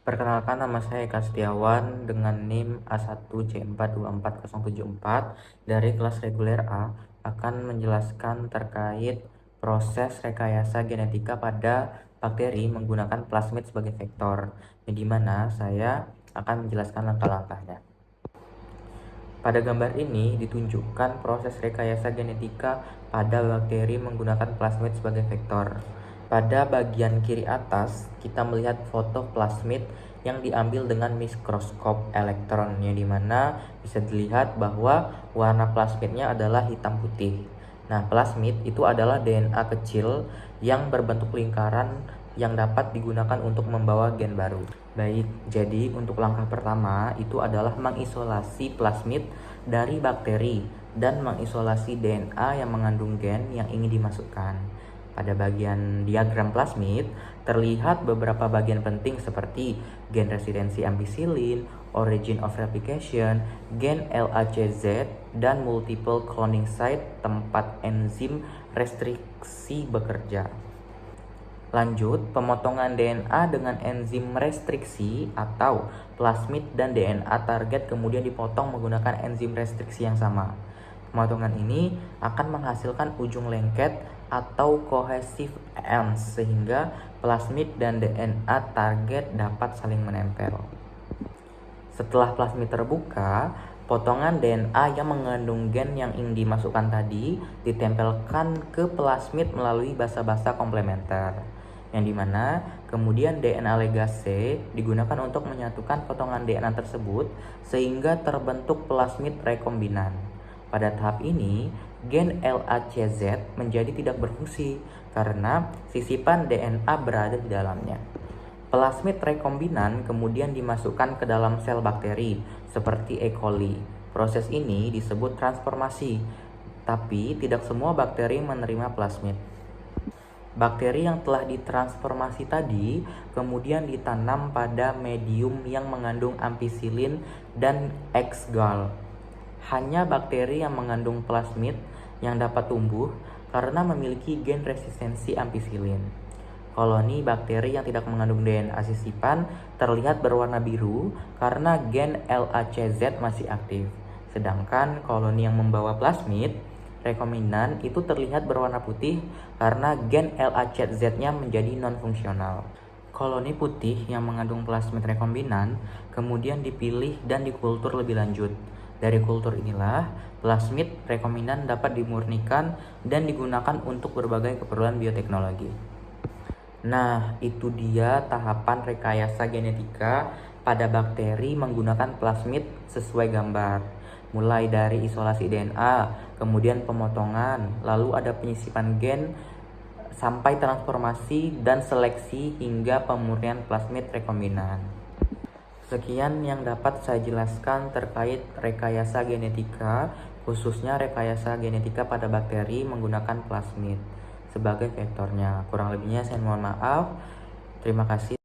Perkenalkan, nama saya Eka Setiawan dengan NIM A1C424074 dari kelas reguler A akan menjelaskan terkait proses rekayasa genetika pada bakteri menggunakan plasmid sebagai vektor, di mana saya akan menjelaskan langkah-langkahnya. Pada gambar ini ditunjukkan proses rekayasa genetika pada bakteri menggunakan plasmid sebagai vektor. Pada bagian kiri atas, kita melihat foto plasmid yang diambil dengan mikroskop elektron, yang dimana bisa dilihat bahwa warna plasmidnya adalah hitam putih. Nah, plasmid itu adalah DNA kecil yang berbentuk lingkaran yang dapat digunakan untuk membawa gen baru. Baik, jadi untuk langkah pertama itu adalah mengisolasi plasmid dari bakteri dan mengisolasi DNA yang mengandung gen yang ingin dimasukkan. Pada bagian diagram plasmid terlihat beberapa bagian penting seperti gen residensi ampicillin, origin of replication, gen LACZ, dan multiple cloning site tempat enzim restriksi bekerja. Lanjut, pemotongan DNA dengan enzim restriksi atau plasmid dan DNA target kemudian dipotong menggunakan enzim restriksi yang sama. Pemotongan ini akan menghasilkan ujung lengket atau cohesive ends sehingga plasmid dan DNA target dapat saling menempel. Setelah plasmid terbuka, potongan DNA yang mengandung gen yang ingin dimasukkan tadi ditempelkan ke plasmid melalui basa-basa komplementer, yang dimana kemudian DNA legase digunakan untuk menyatukan potongan DNA tersebut sehingga terbentuk plasmid rekombinan. Pada tahap ini, gen LACZ menjadi tidak berfungsi karena sisipan DNA berada di dalamnya. Plasmid rekombinan kemudian dimasukkan ke dalam sel bakteri seperti E. coli. Proses ini disebut transformasi, tapi tidak semua bakteri menerima plasmid. Bakteri yang telah ditransformasi tadi kemudian ditanam pada medium yang mengandung ampicillin dan X-gal. Hanya bakteri yang mengandung plasmid yang dapat tumbuh karena memiliki gen resistensi ampicillin. Koloni bakteri yang tidak mengandung DNA sisipan terlihat berwarna biru karena gen LACZ masih aktif. Sedangkan koloni yang membawa plasmid rekombinan itu terlihat berwarna putih karena gen LACZ-nya menjadi non-fungsional. Koloni putih yang mengandung plasmid rekombinan kemudian dipilih dan dikultur lebih lanjut. Dari kultur inilah, plasmid rekombinan dapat dimurnikan dan digunakan untuk berbagai keperluan bioteknologi. Nah, itu dia tahapan rekayasa genetika pada bakteri menggunakan plasmid sesuai gambar. Mulai dari isolasi DNA, kemudian pemotongan, lalu ada penyisipan gen, sampai transformasi dan seleksi hingga pemurnian plasmid rekombinan. Sekian yang dapat saya jelaskan terkait rekayasa genetika, khususnya rekayasa genetika pada bakteri menggunakan plasmid sebagai vektornya. Kurang lebihnya saya mohon maaf. Terima kasih.